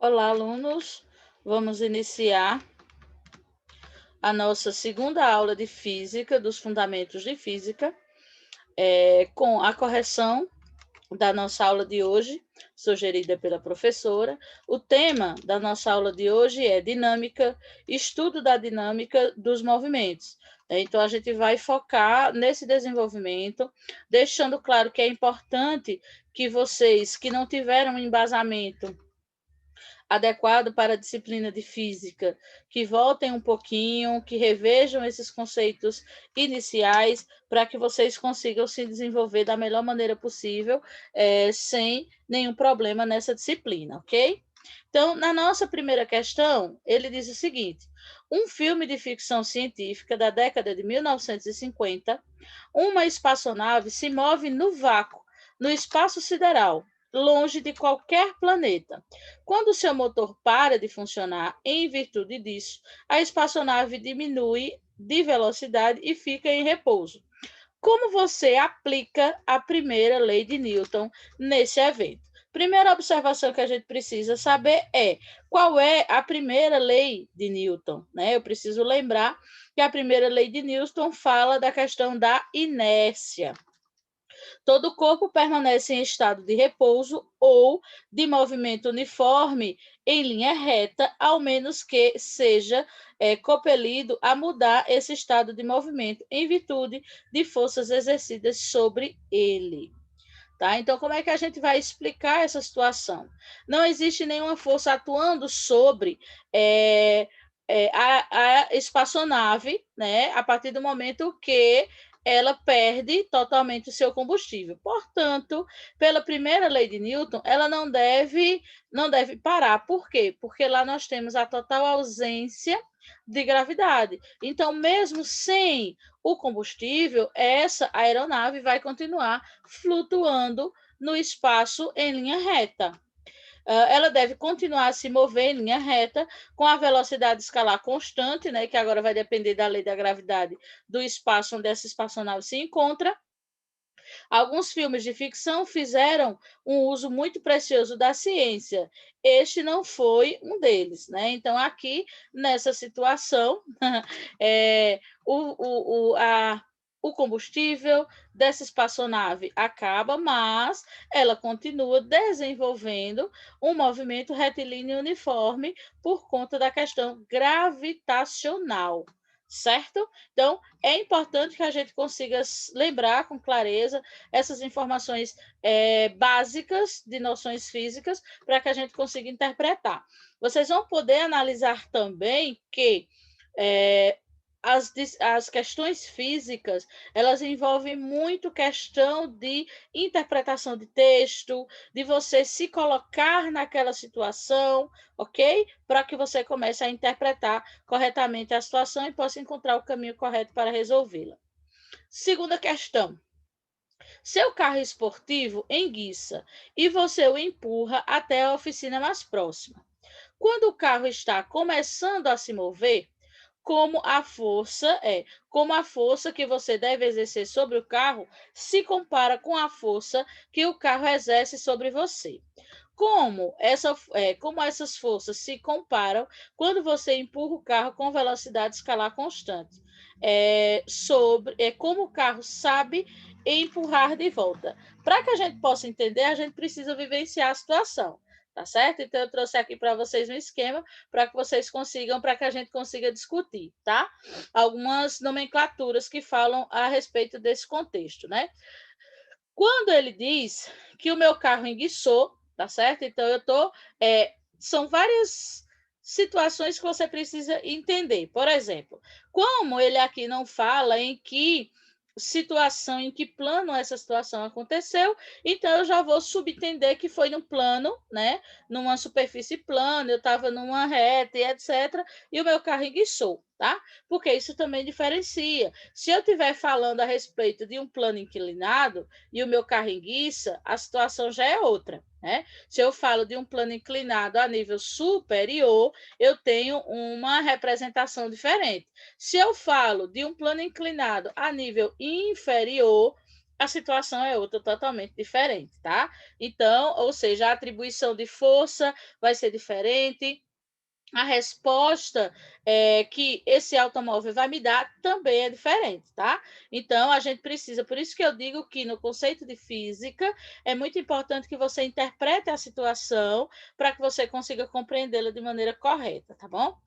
Olá, alunos. Vamos iniciar a nossa segunda aula de física, dos fundamentos de física, com a correção da nossa aula de hoje, sugerida pela professora. O tema da nossa aula de hoje é dinâmica, estudo da dinâmica dos movimentos. Então, a gente vai focar nesse desenvolvimento, deixando claro que é importante que vocês que não tiveram embasamento adequado para a disciplina de física, que voltem um pouquinho, que revejam esses conceitos iniciais, para que vocês consigam se desenvolver da melhor maneira possível, sem nenhum problema nessa disciplina, ok? Então, na nossa primeira questão, ele diz o seguinte: um filme de ficção científica da década de 1950, uma espaçonave se move no vácuo, no espaço sideral, longe de qualquer planeta. Quando seu motor para de funcionar em virtude disso, a espaçonave diminui de velocidade e fica em repouso. Como você aplica a primeira lei de Newton nesse evento? Primeira observação que a gente precisa saber é qual é a primeira lei de Newton, né? Eu preciso lembrar que a primeira lei de Newton fala da questão da inércia. Todo corpo permanece em estado de repouso ou de movimento uniforme em linha reta, ao menos que seja compelido a mudar esse estado de movimento em virtude de forças exercidas sobre ele. Tá? Então, como é que a gente vai explicar essa situação? Não existe nenhuma força atuando sobre a espaçonave, né, a partir do momento que ela perde totalmente o seu combustível. Portanto, pela primeira lei de Newton, ela não deve parar. Por quê? Porque lá nós temos a total ausência de gravidade. Então, mesmo sem o combustível, essa aeronave vai continuar flutuando no espaço em linha reta. Ela deve continuar a se mover em linha reta com a velocidade escalar constante, né, que agora vai depender da lei da gravidade do espaço onde essa espaçonave se encontra. Alguns filmes de ficção fizeram um uso muito precioso da ciência. Este não foi um deles, né? Então, aqui, nessa situação, o combustível dessa espaçonave acaba, mas ela continua desenvolvendo um movimento retilíneo uniforme por conta da questão gravitacional, certo? Então, é importante que a gente consiga lembrar com clareza essas informações básicas de noções físicas para que a gente consiga interpretar. Vocês vão poder analisar também que as questões físicas, elas envolvem muito questão de interpretação de texto, de você se colocar naquela situação, ok? Para que você comece a interpretar corretamente a situação e possa encontrar o caminho correto para resolvê-la. Segunda questão. Seu carro esportivo enguiça e você o empurra até a oficina mais próxima. Quando o carro está começando a se mover, como a força que você deve exercer sobre o carro se compara com a força que o carro exerce sobre você. Como essas forças se comparam quando você empurra o carro com velocidade escalar constante? Como o carro sabe empurrar de volta. Para que a gente possa entender, a gente precisa vivenciar a situação. Tá certo? Então, eu trouxe aqui para vocês um esquema para que vocês consigam, para que a gente consiga discutir, tá? Algumas nomenclaturas que falam a respeito desse contexto, né? Quando ele diz que o meu carro enguiçou, tá certo? Então, são várias situações que você precisa entender. Por exemplo, como ele aqui não fala em que situação, em que plano essa situação aconteceu, então eu já vou subentender que foi no plano, né? Numa superfície plana, eu estava numa reta e etc. E o meu carro enguiçou, tá? Porque isso também diferencia. Se eu estiver falando a respeito de um plano inclinado, e o meu carro enguiça, a situação já é outra. Né? Se eu falo de um plano inclinado a nível superior, eu tenho uma representação diferente. Se eu falo de um plano inclinado a nível inferior, a situação é outra totalmente diferente, tá? Então, ou seja, a atribuição de força vai ser diferente, a resposta que esse automóvel vai me dar também é diferente, tá? Então, a gente precisa, por isso que eu digo que no conceito de física é muito importante que você interprete a situação para que você consiga compreendê-la de maneira correta, tá bom?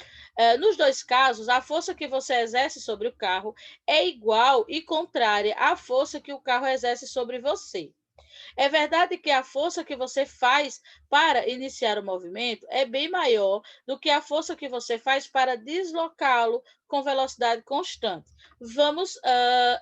Nos dois casos, a força que você exerce sobre o carro é igual e contrária à força que o carro exerce sobre você. É verdade que a força que você faz para iniciar o movimento é bem maior do que a força que você faz para deslocá-lo com velocidade constante. Vamos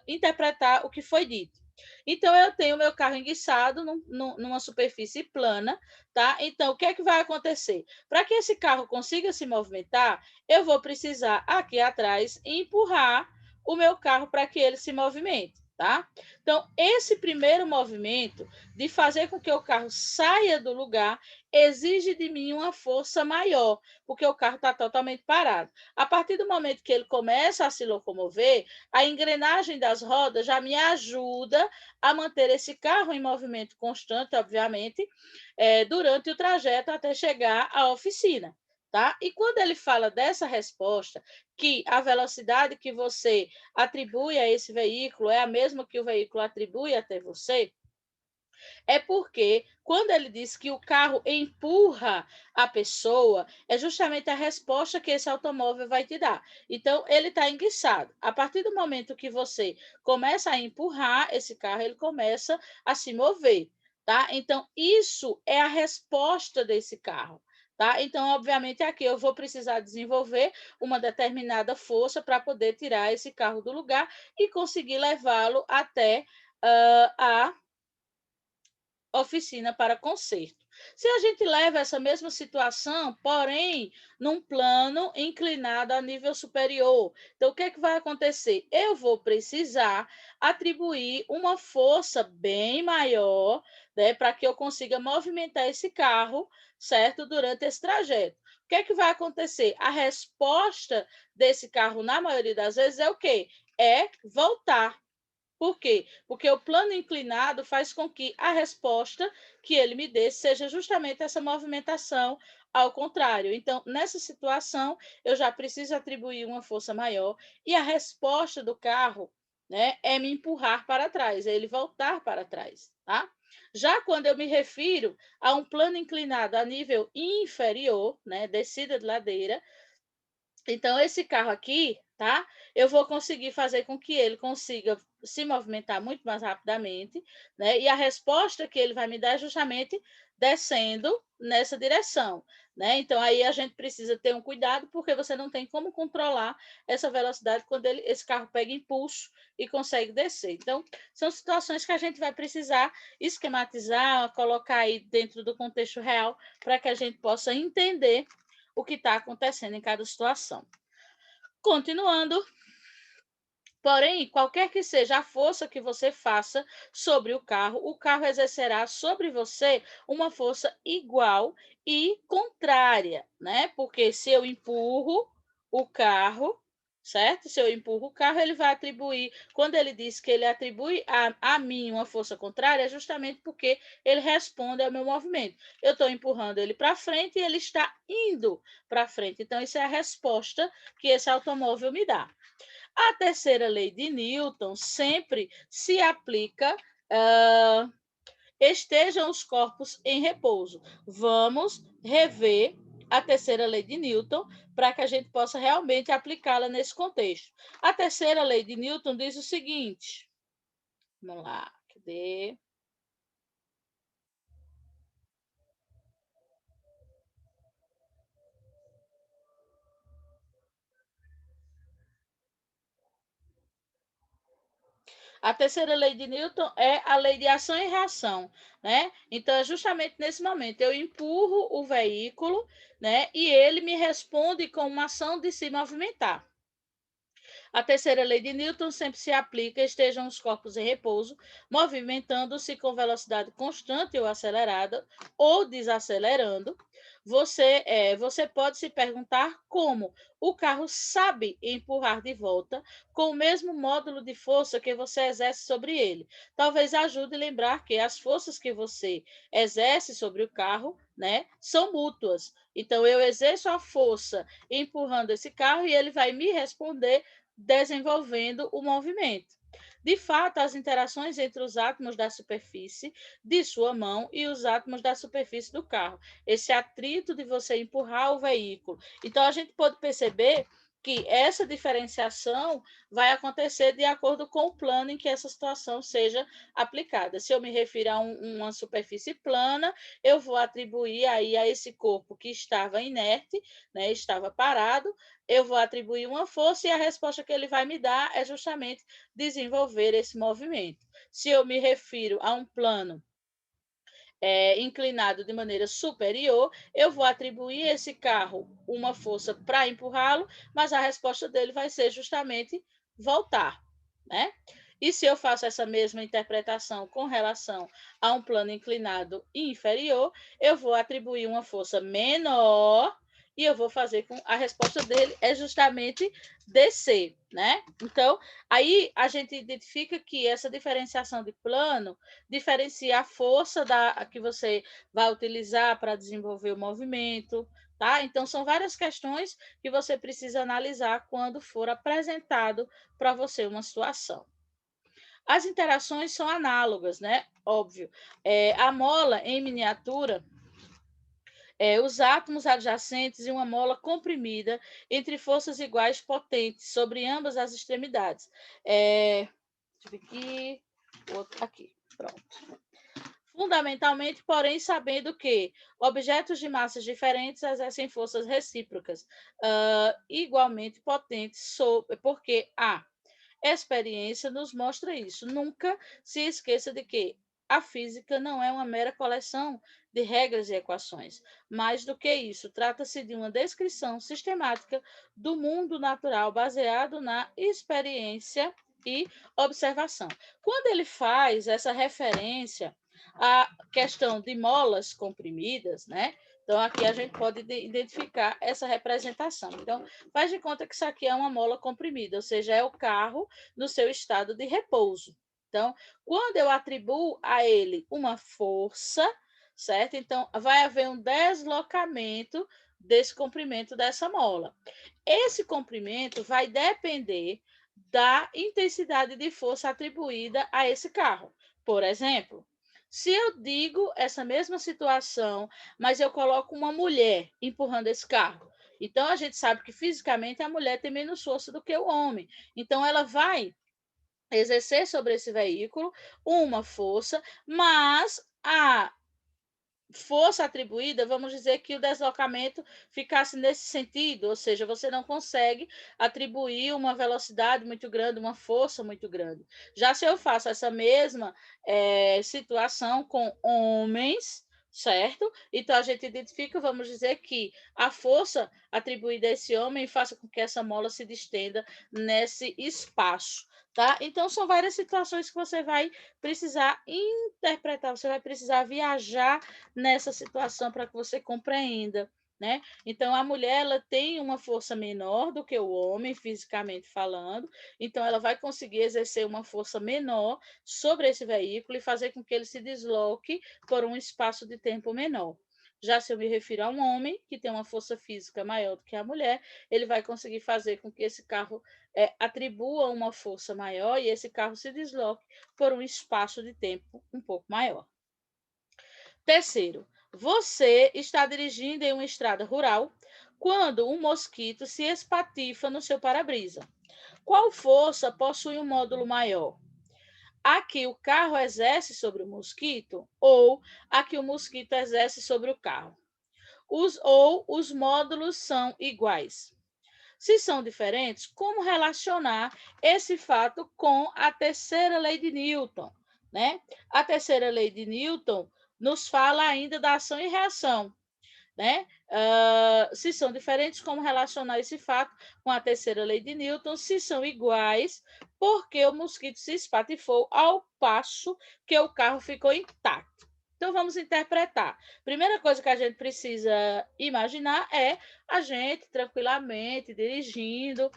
interpretar o que foi dito. Então, eu tenho meu carro enguiçado numa superfície plana, tá? Então, o que é que vai acontecer? Para que esse carro consiga se movimentar, eu vou precisar aqui atrás empurrar o meu carro para que ele se movimente, tá? Então, esse primeiro movimento de fazer com que o carro saia do lugar exige de mim uma força maior, porque o carro está totalmente parado. A partir do momento que ele começa a se locomover, a engrenagem das rodas já me ajuda a manter esse carro em movimento constante, obviamente, durante o trajeto até chegar à oficina. Tá? E quando ele fala dessa resposta, que a velocidade que você atribui a esse veículo é a mesma que o veículo atribui até você, é porque quando ele diz que o carro empurra a pessoa, é justamente a resposta que esse automóvel vai te dar. Então, ele está enguiçado. A partir do momento que você começa a empurrar esse carro, ele começa a se mover, tá? Então, isso é a resposta desse carro. Tá? Então, obviamente, aqui eu vou precisar desenvolver uma determinada força para poder tirar esse carro do lugar e conseguir levá-lo até a oficina para conserto. Se a gente leva essa mesma situação, porém, num plano inclinado a nível superior, então o que é que vai acontecer? Eu vou precisar atribuir uma força bem maior, né, para que eu consiga movimentar esse carro, certo? Durante esse trajeto. O que é que vai acontecer? A resposta desse carro, na maioria das vezes, é o quê? É voltar. Por quê? Porque o plano inclinado faz com que a resposta que ele me dê seja justamente essa movimentação ao contrário. Então, nessa situação, eu já preciso atribuir uma força maior e a resposta do carro, né, é me empurrar para trás, é ele voltar para trás, tá? Já quando eu me refiro a um plano inclinado a nível inferior, né, descida de ladeira, então, esse carro aqui, tá? Eu vou conseguir fazer com que ele consiga se movimentar muito mais rapidamente, né? E a resposta que ele vai me dar é justamente descendo nessa direção, né? Então, aí a gente precisa ter um cuidado, porque você não tem como controlar essa velocidade quando esse carro pega impulso e consegue descer. Então, são situações que a gente vai precisar esquematizar, colocar aí dentro do contexto real, para que a gente possa entender o que está acontecendo em cada situação. Continuando, porém, qualquer que seja a força que você faça sobre o carro exercerá sobre você uma força igual e contrária, né? Porque se eu empurro o carro, certo? Se eu empurro o carro, ele vai atribuir, quando ele diz que ele atribui a mim uma força contrária, é justamente porque ele responde ao meu movimento. Eu estou empurrando ele para frente e ele está indo para frente. Então, isso é a resposta que esse automóvel me dá. A terceira lei de Newton sempre se aplica, estejam os corpos em repouso. Vamos rever a terceira lei de Newton para que a gente possa realmente aplicá-la nesse contexto. A terceira lei de Newton diz o seguinte, vamos lá, cadê? A terceira lei de Newton é a lei de ação e reação, né? Então, é justamente nesse momento, eu empurro o veículo, né? E ele me responde com uma ação de se movimentar. A terceira lei de Newton sempre se aplica, estejam os corpos em repouso, movimentando-se com velocidade constante ou acelerada, ou desacelerando. Você pode se perguntar como o carro sabe empurrar de volta com o mesmo módulo de força que você exerce sobre ele. Talvez ajude a lembrar que as forças que você exerce sobre o carro, né, são mútuas. Então, eu exerço a força empurrando esse carro e ele vai me responder desenvolvendo o movimento. De fato, as interações entre os átomos da superfície de sua mão e os átomos da superfície do carro, esse atrito de você empurrar o veículo. Então, a gente pode perceber que essa diferenciação vai acontecer de acordo com o plano em que essa situação seja aplicada. Se eu me refiro a uma superfície plana, eu vou atribuir aí a esse corpo que estava inerte, né, estava parado, eu vou atribuir uma força e a resposta que ele vai me dar é justamente desenvolver esse movimento. Se eu me refiro a um plano inclinado de maneira superior, eu vou atribuir a esse carro uma força para empurrá-lo, mas a resposta dele vai ser justamente voltar, né? E se eu faço essa mesma interpretação com relação a um plano inclinado inferior, eu vou atribuir uma força menor e eu vou fazer com a resposta dele é justamente descer, né? Então, aí a gente identifica que essa diferenciação de plano diferencia a força que você vai utilizar para desenvolver o movimento, tá? Então, são várias questões que você precisa analisar quando for apresentado para você uma situação. As interações são análogas, né? Óbvio. A mola em miniatura os átomos adjacentes e uma mola comprimida entre forças iguais potentes sobre ambas as extremidades. Deixa eu ver aqui, outro aqui, pronto. Fundamentalmente, porém, sabendo que objetos de massas diferentes exercem forças recíprocas, igualmente potentes, porque a experiência nos mostra isso. Nunca se esqueça de que a física não é uma mera coleção de regras e equações. Mais do que isso, trata-se de uma descrição sistemática do mundo natural baseado na experiência e observação. Quando ele faz essa referência à questão de molas comprimidas, né? Então, aqui a gente pode identificar essa representação. Então, faz de conta que isso aqui é uma mola comprimida, ou seja, é o carro no seu estado de repouso. Então, quando eu atribuo a ele uma força, certo? Então, vai haver um deslocamento desse comprimento dessa mola. Esse comprimento vai depender da intensidade de força atribuída a esse carro. Por exemplo, se eu digo essa mesma situação, mas eu coloco uma mulher empurrando esse carro, então a gente sabe que fisicamente a mulher tem menos força do que o homem. Então ela vai exercer sobre esse veículo uma força, mas a força atribuída, vamos dizer que o deslocamento ficasse nesse sentido, ou seja, você não consegue atribuir uma velocidade muito grande, uma força muito grande. Já se eu faço essa mesma situação com homens, certo? Então a gente identifica, vamos dizer que a força atribuída a esse homem faça com que essa mola se distenda nesse espaço, tá? Então são várias situações que você vai precisar interpretar, você vai precisar viajar nessa situação para que você compreenda, né? Então a mulher ela tem uma força menor do que o homem fisicamente falando, então ela vai conseguir exercer uma força menor sobre esse veículo e fazer com que ele se desloque por um espaço de tempo menor. Já se eu me refiro a um homem que tem uma força física maior do que a mulher, ele vai conseguir fazer com que esse carro atribua uma força maior e esse carro se desloque por um espaço de tempo um pouco maior. Terceiro, você está dirigindo em uma estrada rural quando um mosquito se espatifa no seu para-brisa. Qual força possui um módulo maior? A que o carro exerce sobre o mosquito ou a que o mosquito exerce sobre o carro? Os módulos são iguais. Se são diferentes, como relacionar esse fato com a terceira lei de Newton, né? A terceira lei de Newton nos fala ainda da ação e reação, né? Se são diferentes, como relacionar esse fato com a terceira lei de Newton? Se são iguais, porque o mosquito se espatifou ao passo que o carro ficou intacto. Então, vamos interpretar. Primeira coisa que a gente precisa imaginar é a gente tranquilamente dirigindo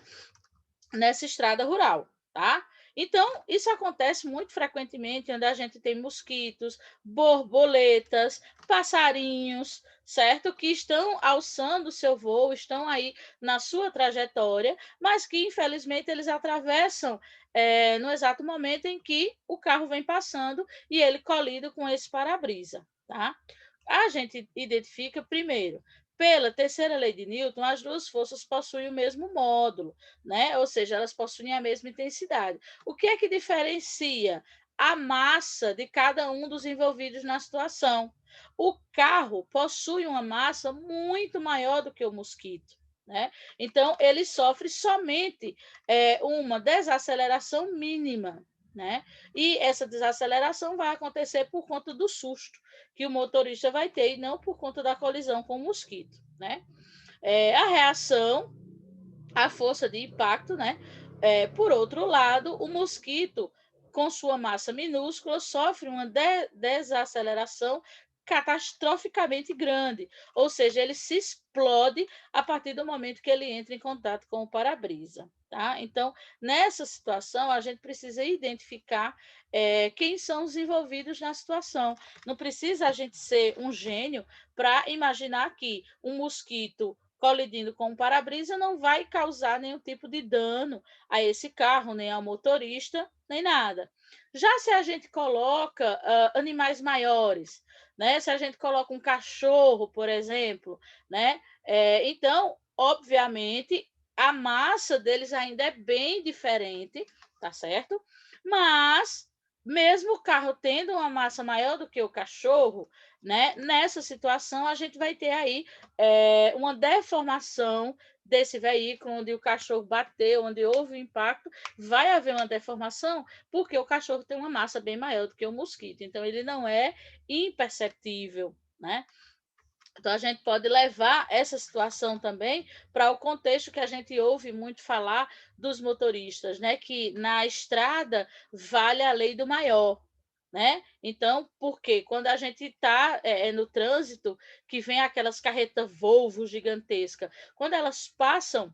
nessa estrada rural, tá? Então, isso acontece muito frequentemente onde a gente tem mosquitos, borboletas, passarinhos, certo? Que estão alçando o seu voo, estão aí na sua trajetória, mas que infelizmente eles atravessam no exato momento em que o carro vem passando e ele colide com esse para-brisa, tá? A gente identifica primeiro pela terceira lei de Newton, as duas forças possuem o mesmo módulo, né? Ou seja, elas possuem a mesma intensidade. O que é que diferencia a massa de cada um dos envolvidos na situação? O carro possui uma massa muito maior do que o mosquito. Né? Então, ele sofre somente uma desaceleração mínima. Né? E essa desaceleração vai acontecer por conta do susto que o motorista vai ter e não por conta da colisão com o mosquito. Né? A reação, a força de impacto, né? Por outro lado, o mosquito, com sua massa minúscula, sofre uma desaceleração catastroficamente grande, ou seja, ele se explode a partir do momento que ele entra em contato com o para-brisa. Tá? Então, nessa situação, a gente precisa identificar quem são os envolvidos na situação. Não precisa a gente ser um gênio para imaginar que um mosquito colidindo com o para-brisa não vai causar nenhum tipo de dano a esse carro, nem ao motorista, nem nada. Já se a gente coloca animais maiores, né? Se a gente coloca um cachorro, por exemplo, né? Então, obviamente, a massa deles ainda é bem diferente, tá certo? Mas mesmo o carro tendo uma massa maior do que o cachorro, né? Nessa situação a gente vai ter aí uma deformação desse veículo, onde o cachorro bateu, onde houve o impacto, vai haver uma deformação, porque o cachorro tem uma massa bem maior do que o mosquito, então ele não é imperceptível, né? Então, a gente pode levar essa situação também para o contexto que a gente ouve muito falar dos motoristas, né? Que na estrada vale a lei do maior. Né? Então, porque quando a gente está no trânsito, que vem aquelas carretas Volvo gigantescas, quando elas passam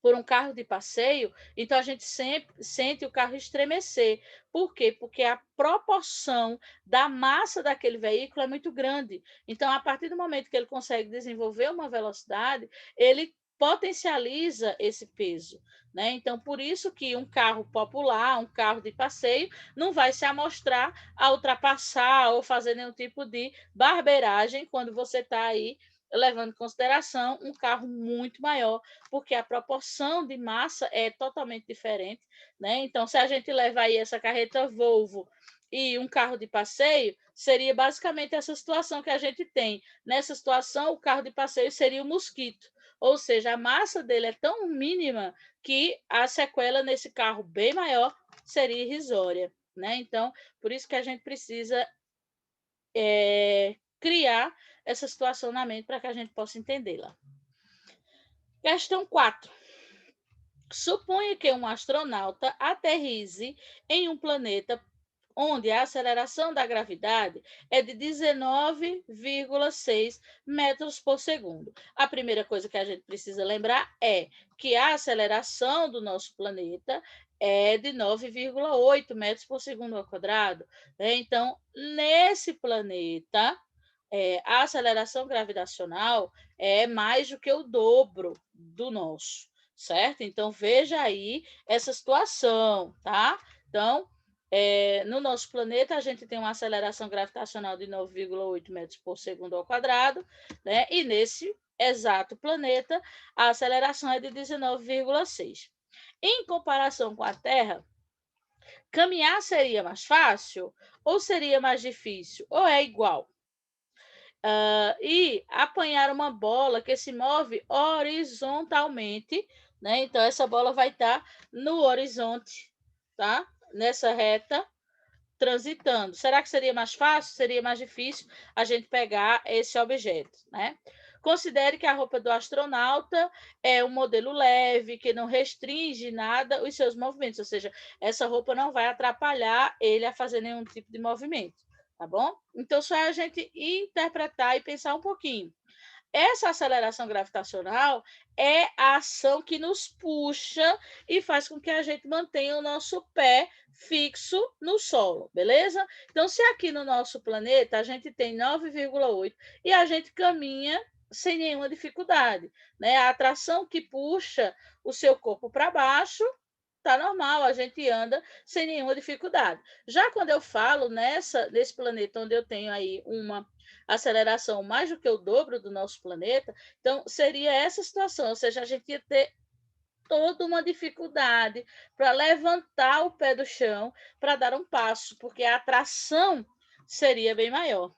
por um carro de passeio, então a gente sempre sente o carro estremecer. Por quê? Porque a proporção da massa daquele veículo é muito grande. Então, a partir do momento que ele consegue desenvolver uma velocidade, ele potencializa esse peso. Né? Então, por isso que um carro popular, um carro de passeio, não vai se amostrar a ultrapassar ou fazer nenhum tipo de barbeiragem quando você está aí levando em consideração um carro muito maior, porque a proporção de massa é totalmente diferente, né? Então, se a gente levar aí essa carreta Volvo e um carro de passeio, seria basicamente essa situação que a gente tem. Nessa situação, o carro de passeio seria o mosquito, ou seja, a massa dele é tão mínima que a sequela nesse carro bem maior seria irrisória, né? Então, por isso que a gente precisa criar essa situação na mente para que a gente possa entendê-la. Questão 4. Suponha que um astronauta aterrize em um planeta onde a aceleração da gravidade é de 19,6 metros por segundo. A primeira coisa que a gente precisa lembrar é que a aceleração do nosso planeta é de 9,8 metros por segundo ao quadrado. Então, nesse planeta, a aceleração gravitacional é mais do que o dobro do nosso, certo? Então, veja aí essa situação, tá? Então, no nosso planeta, a gente tem uma aceleração gravitacional de 9,8 metros por segundo ao quadrado, né? E nesse exato planeta, a aceleração é de 19,6. Em comparação com a Terra, caminhar seria mais fácil ou seria mais difícil? Ou é igual? E apanhar uma bola que se move horizontalmente, né? Então, essa bola vai estar no horizonte, tá? Nessa reta, transitando. Será que seria mais fácil? Seria mais difícil a gente pegar esse objeto, né? Considere que a roupa do astronauta é um modelo leve, que não restringe nada os seus movimentos, ou seja, essa roupa não vai atrapalhar ele a fazer nenhum tipo de movimento, tá bom? Então, só é a gente interpretar e pensar um pouquinho. Essa aceleração gravitacional é a ação que nos puxa e faz com que a gente mantenha o nosso pé fixo no solo, beleza? Então, se aqui no nosso planeta a gente tem 9,8 e a gente caminha sem nenhuma dificuldade, né? A atração que puxa o seu corpo para baixo tá normal, a gente anda sem nenhuma dificuldade. Já quando eu falo nesse planeta onde eu tenho aí uma aceleração mais do que o dobro do nosso planeta, então seria essa situação, ou seja, a gente ia ter toda uma dificuldade para levantar o pé do chão para dar um passo, porque a atração seria bem maior.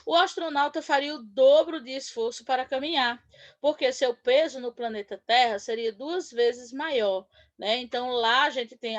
O astronauta faria o dobro de esforço para caminhar, porque seu peso no planeta Terra seria 2 vezes maior, né? Então lá a gente tem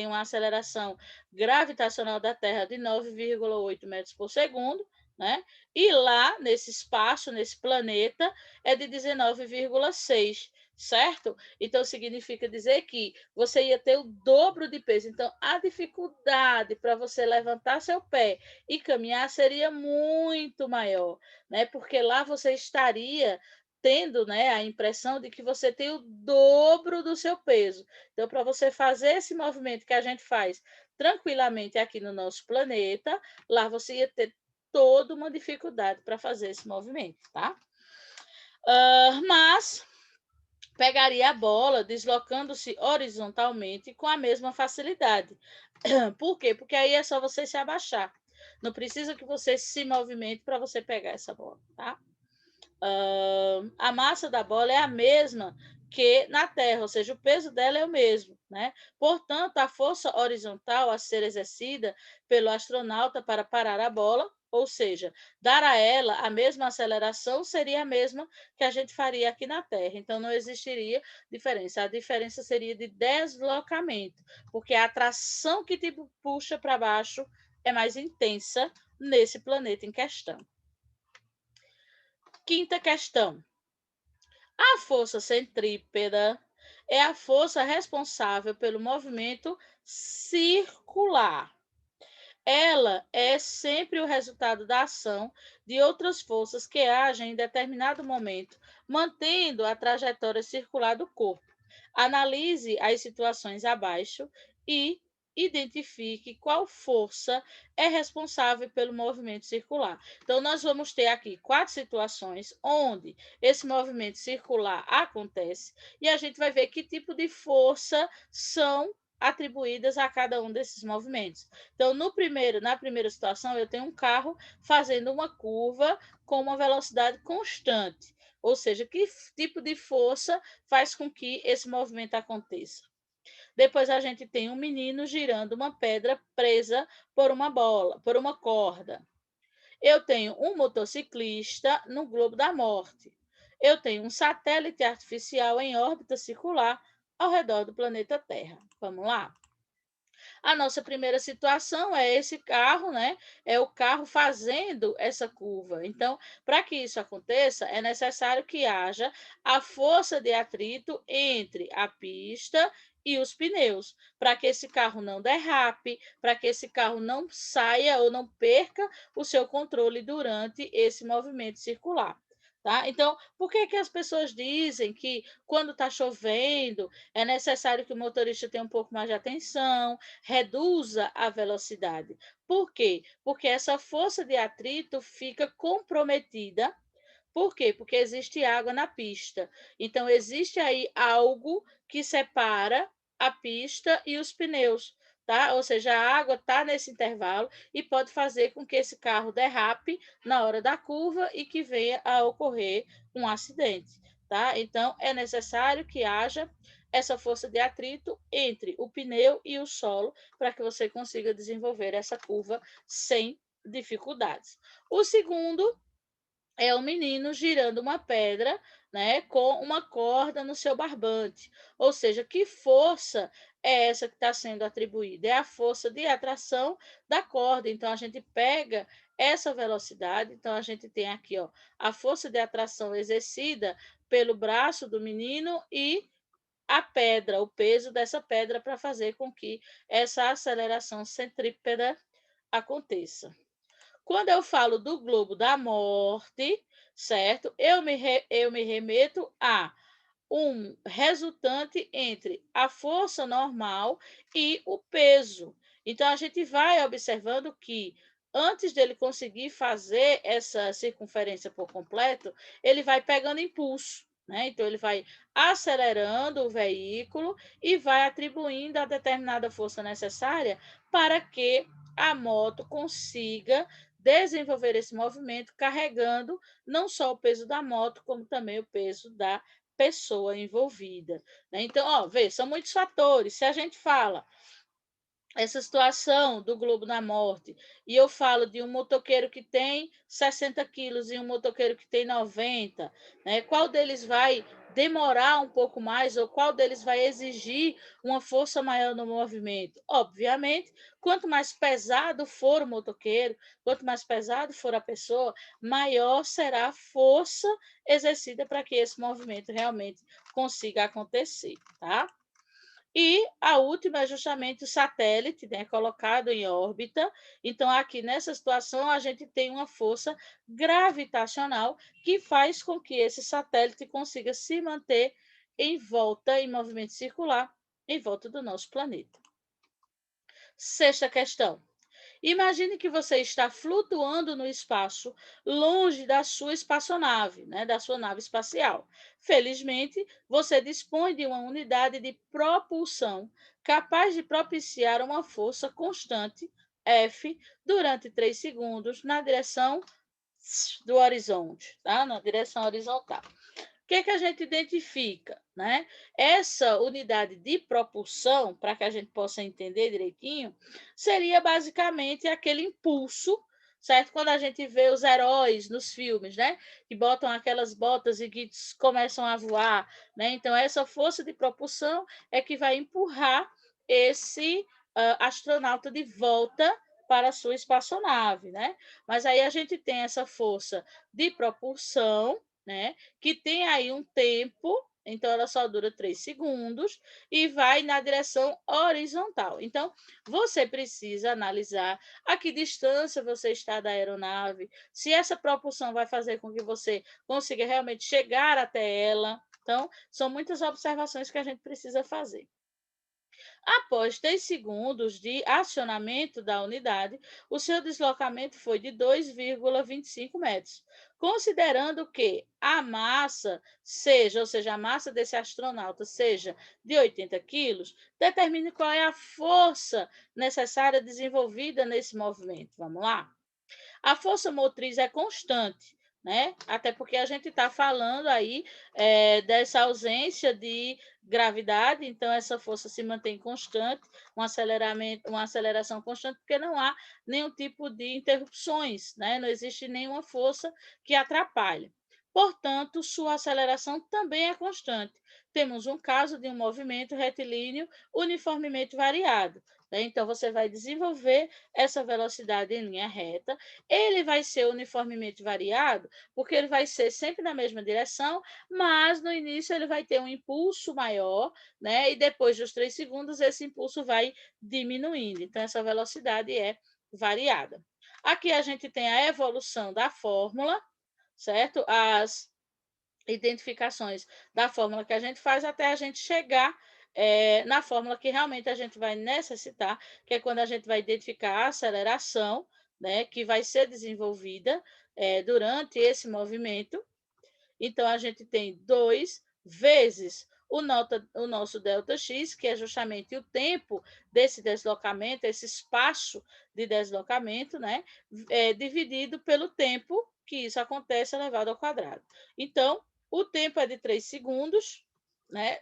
uma aceleração gravitacional da Terra de 9,8 metros por segundo, né? E lá nesse espaço, nesse planeta, é de 19,6, certo? Então significa dizer que você ia ter o dobro de peso. Então a dificuldade para você levantar seu pé e caminhar seria muito maior, né? Porque lá você estaria tendo, né, a impressão de que você tem o dobro do seu peso. Então, para você fazer esse movimento que a gente faz tranquilamente aqui no nosso planeta, lá você ia ter toda uma dificuldade para fazer esse movimento, tá? Mas pegaria a bola deslocando-se horizontalmente com a mesma facilidade. Por quê? Porque aí é só você se abaixar. Não precisa que você se movimente para você pegar essa bola, tá? A massa da bola é a mesma que na Terra, ou seja, o peso dela é o mesmo, né? Portanto, a força horizontal a ser exercida pelo astronauta para parar a bola, ou seja, dar a ela a mesma aceleração, seria a mesma que a gente faria aqui na Terra. Então, não existiria diferença. A diferença seria de deslocamento, porque a atração que te puxa para baixo é mais intensa nesse planeta em questão. Quinta questão. A força centrípeta é a força responsável pelo movimento circular. Ela é sempre o resultado da ação de outras forças que agem em determinado momento, mantendo a trajetória circular do corpo. Analise as situações abaixo e identifique qual força é responsável pelo movimento circular. Então, nós vamos ter aqui 4 situações onde esse movimento circular acontece e a gente vai ver que tipo de força são atribuídas a cada um desses movimentos. Então, na primeira situação, eu tenho um carro fazendo uma curva com uma velocidade constante. Ou seja, que tipo de força faz com que esse movimento aconteça? Depois a gente tem um menino girando uma pedra presa por uma bola, por uma corda. Eu tenho um motociclista no globo da morte. Eu tenho um satélite artificial em órbita circular ao redor do planeta Terra. Vamos lá? A nossa primeira situação é esse carro, né? É o carro fazendo essa curva. Então, para que isso aconteça, é necessário que haja a força de atrito entre a pista e os pneus, para que esse carro não derrape, para que esse carro não saia ou não perca o seu controle durante esse movimento circular. Tá? Então, por que, que as pessoas dizem que quando está chovendo é necessário que o motorista tenha um pouco mais de atenção, reduza a velocidade? Por quê? Porque essa força de atrito fica comprometida. Por quê? Porque existe água na pista. Então, existe aí algo que separa a pista e os pneus. Tá? Ou seja, a água está nesse intervalo e pode fazer com que esse carro derrape na hora da curva e que venha a ocorrer um acidente. Tá? Então, é necessário que haja essa força de atrito entre o pneu e o solo para que você consiga desenvolver essa curva sem dificuldades. O segundo é o menino girando uma pedra, né, com uma corda no seu barbante. Ou seja, que força é essa que está sendo atribuída? É a força de atração da corda. Então, a gente pega essa velocidade. Então, a gente tem aqui, ó, a força de atração exercida pelo braço do menino e a pedra, o peso dessa pedra para fazer com que essa aceleração centrípeta aconteça. Quando eu falo do globo da morte, certo? Eu me remeto a um resultante entre a força normal e o peso. Então, a gente vai observando que antes dele conseguir fazer essa circunferência por completo, ele vai pegando impulso. Né? Então, ele vai acelerando o veículo e vai atribuindo a determinada força necessária para que a moto consiga desenvolver esse movimento, carregando não só o peso da moto, como também o peso da pessoa envolvida. Né? Então, ó, vê, são muitos fatores. Se a gente fala essa situação do globo da morte, e eu falo de um motoqueiro que tem 60 quilos e um motoqueiro que tem 90, né? Qual deles vai demorar um pouco mais ou qual deles vai exigir uma força maior no movimento? Obviamente, quanto mais pesado for o motoqueiro, quanto mais pesado for a pessoa, maior será a força exercida para que esse movimento realmente consiga acontecer, tá? E a última é justamente o satélite, né, colocado em órbita. Então, aqui nessa situação, a gente tem uma força gravitacional que faz com que esse satélite consiga se manter em volta, em movimento circular, em volta do nosso planeta. Sexta questão. Imagine que você está flutuando no espaço, longe da sua espaçonave, né, da sua nave espacial. Felizmente, você dispõe de uma unidade de propulsão capaz de propiciar uma força constante, F, durante 3 segundos na direção do horizonte, tá? Na direção horizontal. O que a gente identifica? Né? Essa unidade de propulsão, para que a gente possa entender direitinho, seria basicamente aquele impulso, certo? Quando a gente vê os heróis nos filmes, né? Que botam aquelas botas e que começam a voar, né? Então, essa força de propulsão é que vai empurrar esse astronauta de volta para a sua espaçonave, né? Mas aí a gente tem essa força de propulsão, né? Que tem aí um tempo, então ela só dura 3 segundos e vai na direção horizontal. Então, você precisa analisar a que distância você está da aeronave, se essa propulsão vai fazer com que você consiga realmente chegar até ela. Então, são muitas observações que a gente precisa fazer. Após 3 segundos de acionamento da unidade, o seu deslocamento foi de 2,25 metros. Considerando que a massa seja, ou seja, a massa desse astronauta seja de 80 quilos, determine qual é a força necessária desenvolvida nesse movimento. Vamos lá? A força motriz é constante, né? Até porque a gente está falando aí dessa ausência de gravidade, então essa força se mantém constante, um aceleramento, uma aceleração constante, porque não há nenhum tipo de interrupções, né? Não existe nenhuma força que atrapalhe. Portanto, sua aceleração também é constante. Temos um caso de um movimento retilíneo uniformemente variado. Né? Então, você vai desenvolver essa velocidade em linha reta, ele vai ser uniformemente variado, porque ele vai ser sempre na mesma direção, mas no início ele vai ter um impulso maior, né? E depois dos 3 segundos, esse impulso vai diminuindo. Então, essa velocidade é variada. Aqui a gente tem a evolução da fórmula, certo? As identificações da fórmula que a gente faz até a gente chegar na fórmula que realmente a gente vai necessitar, que é quando a gente vai identificar a aceleração, né, que vai ser desenvolvida durante esse movimento. Então, a gente tem 2 vezes o nosso ΔX, que é justamente o tempo desse deslocamento, esse espaço de deslocamento, né, dividido pelo tempo que isso acontece elevado ao quadrado. Então, o tempo é de 3 segundos, né?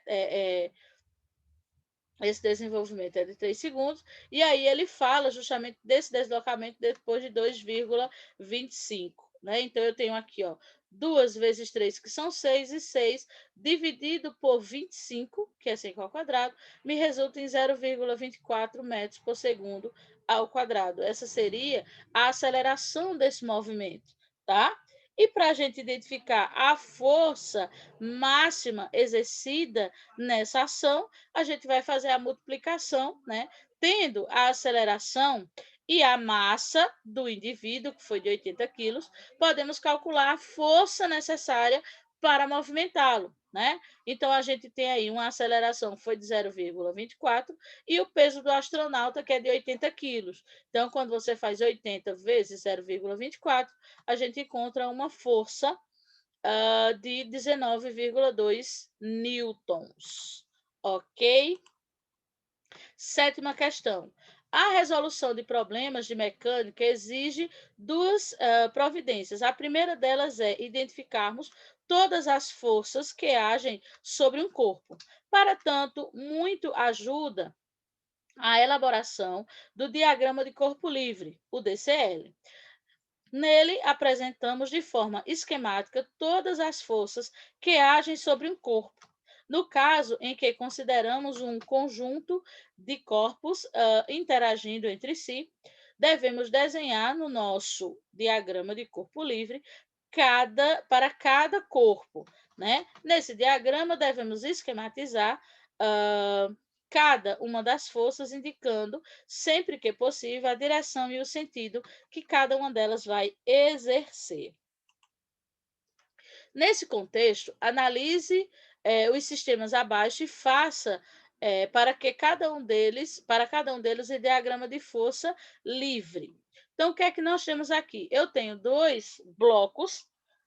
Esse desenvolvimento é de 3 segundos, e aí ele fala justamente desse deslocamento depois de 2,25. Né? Então, eu tenho aqui, ó, 2 vezes 3, que são 6, e 6 dividido por 25, que é 5 ao quadrado, me resulta em 0,24 metros por segundo ao quadrado. Essa seria a aceleração desse movimento, tá? E para a gente identificar a força máxima exercida nessa ação, a gente vai fazer a multiplicação, né? Tendo a aceleração e a massa do indivíduo, que foi de 80 quilos, podemos calcular a força necessária para movimentá-lo, né? Então, a gente tem aí uma aceleração que foi de 0,24 e o peso do astronauta, que é de 80 quilos. Então, quando você faz 80 vezes 0,24, a gente encontra uma força de 19,2 newtons. Ok? Sétima questão. A resolução de problemas de mecânica exige duas providências. A primeira delas é identificarmos todas as forças que agem sobre um corpo. Para tanto, muito ajuda a elaboração do diagrama de corpo livre, o DCL. Nele, apresentamos de forma esquemática todas as forças que agem sobre um corpo. No caso em que consideramos um conjunto de corpos interagindo entre si, devemos desenhar no nosso diagrama de corpo livre para cada corpo. Né? Nesse diagrama, devemos esquematizar cada uma das forças, indicando, sempre que possível, a direção e o sentido que cada uma delas vai exercer. Nesse contexto, analise os sistemas abaixo e faça para cada um deles o diagrama de força livre. Então, o que é que nós temos aqui? Eu tenho dois blocos,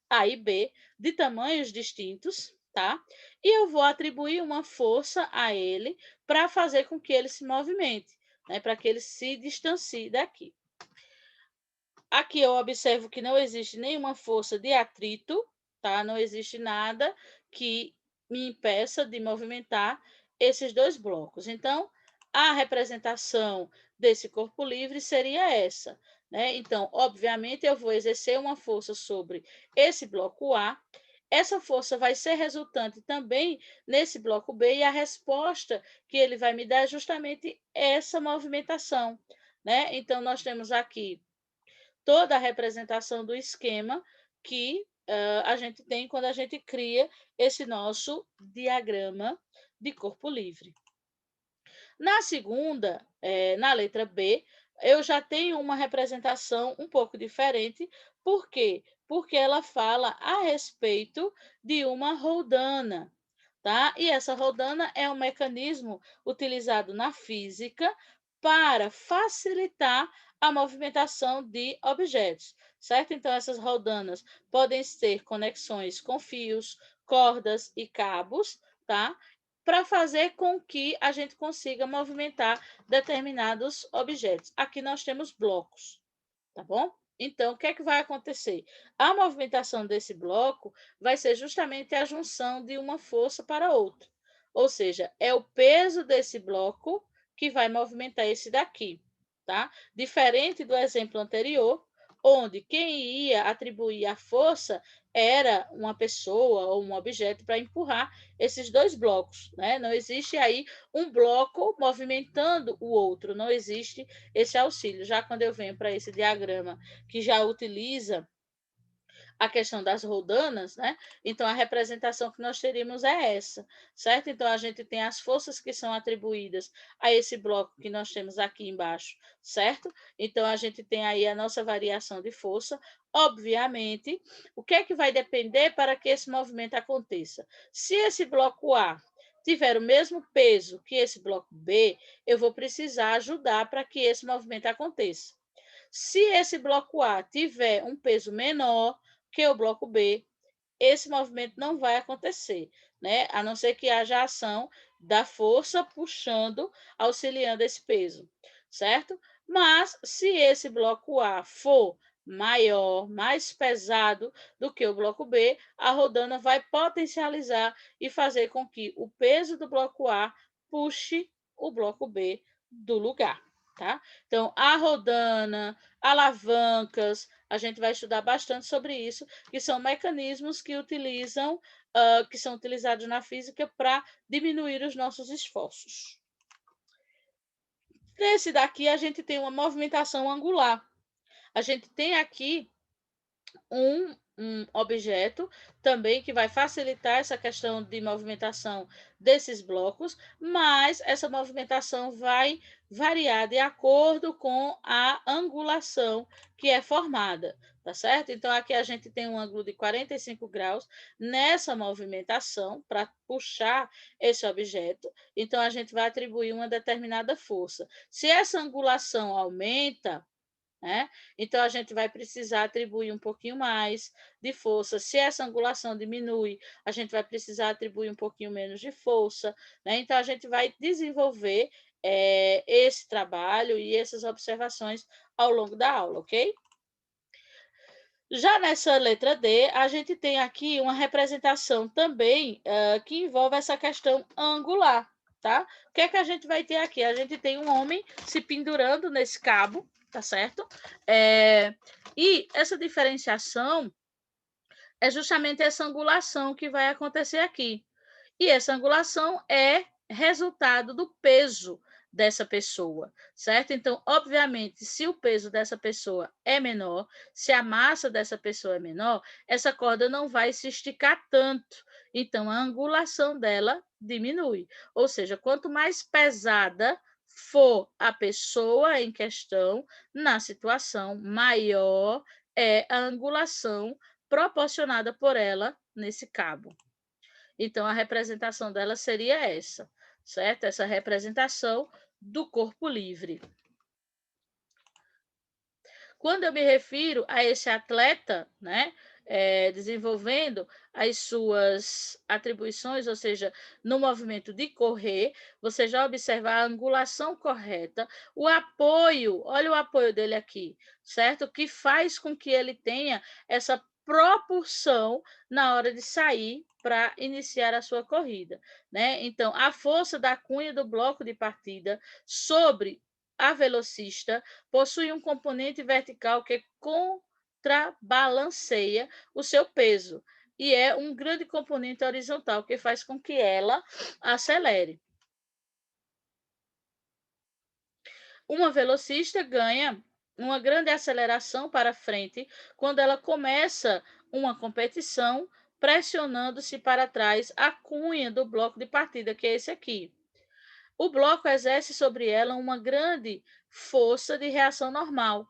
A e B, de tamanhos distintos, tá? E eu vou atribuir uma força a ele para fazer com que ele se movimente, né? Para que ele se distancie daqui. Aqui eu observo que não existe nenhuma força de atrito, tá? Não existe nada que me impeça de movimentar esses dois blocos. Então, a representação desse corpo livre seria essa, né? Então, obviamente, eu vou exercer uma força sobre esse bloco A. Essa força vai ser resultante também nesse bloco B e a resposta que ele vai me dar é justamente essa movimentação, né? Então, nós temos aqui toda a representação do esquema que a gente tem quando a gente cria esse nosso diagrama de corpo livre. Na segunda, na letra B, eu já tenho uma representação um pouco diferente. Por quê? Porque ela fala a respeito de uma roldana. Tá? E essa roldana é um mecanismo utilizado na física para facilitar a movimentação de objetos, certo? Então, essas roldanas podem ter conexões com fios, cordas e cabos, tá? Para fazer com que a gente consiga movimentar determinados objetos. Aqui nós temos blocos, tá bom? Então, o que é que vai acontecer? A movimentação desse bloco vai ser justamente a junção de uma força para outra. Ou seja, é o peso desse bloco que vai movimentar esse daqui, tá? Diferente do exemplo anterior, onde quem ia atribuir a força era uma pessoa ou um objeto para empurrar esses dois blocos, né? Não existe aí um bloco movimentando o outro, não existe esse auxílio. Já quando eu venho para esse diagrama que já utiliza a questão das roldanas, né? Então a representação que nós teríamos é essa, certo? Então a gente tem as forças que são atribuídas a esse bloco que nós temos aqui embaixo, certo? Então a gente tem aí a nossa variação de força. Obviamente, o que é que vai depender para que esse movimento aconteça? Se esse bloco A tiver o mesmo peso que esse bloco B, eu vou precisar ajudar para que esse movimento aconteça. Se esse bloco A tiver um peso menor que o bloco B, esse movimento não vai acontecer, né? A não ser que haja ação da força puxando, auxiliando esse peso, certo? Mas se esse bloco A for maior, mais pesado do que o bloco B, a rodana vai potencializar e fazer com que o peso do bloco A puxe o bloco B do lugar, tá? Então, a rodana, alavancas, a gente vai estudar bastante sobre isso, que são mecanismos que utilizam, que são utilizados na física para diminuir os nossos esforços. Nesse daqui, a gente tem uma movimentação angular. A gente tem aqui um objeto também que vai facilitar essa questão de movimentação desses blocos, mas essa movimentação vai variar de acordo com a angulação que é formada, tá certo? Então, aqui a gente tem um ângulo de 45 graus nessa movimentação para puxar esse objeto, então a gente vai atribuir uma determinada força. Se essa angulação aumenta, né? Então, a gente vai precisar atribuir um pouquinho mais de força. Se essa angulação diminui, a gente vai precisar atribuir um pouquinho menos de força. Né? Então, a gente vai desenvolver esse trabalho e essas observações ao longo da aula, ok? Já nessa letra D, a gente tem aqui uma representação também que envolve essa questão angular, tá? O que é que a gente vai ter aqui? A gente tem um homem se pendurando nesse cabo, tá certo? E essa diferenciação é justamente essa angulação que vai acontecer aqui. E essa angulação é resultado do peso dessa pessoa, certo? Então, obviamente, se o peso dessa pessoa é menor, se a massa dessa pessoa é menor, essa corda não vai se esticar tanto. Então, a angulação dela diminui. Ou seja, quanto mais pesada for a pessoa em questão na situação, maior é a angulação proporcionada por ela nesse cabo. Então, a representação dela seria essa, certo? Essa representação do corpo livre. Quando eu me refiro a esse atleta, né, desenvolvendo as suas atribuições, ou seja, no movimento de correr, você já observa a angulação correta, o apoio, olha o apoio dele aqui, certo? Que faz com que ele tenha essa propulsão na hora de sair para iniciar a sua corrida, né? Então, a força da cunha do bloco de partida sobre a velocista possui um componente vertical que contrabalanceia o seu peso e é um grande componente horizontal que faz com que ela acelere. Uma velocista ganha uma grande aceleração para frente quando ela começa uma competição pressionando-se para trás a cunha do bloco de partida, que é esse aqui. O bloco exerce sobre ela uma grande força de reação normal.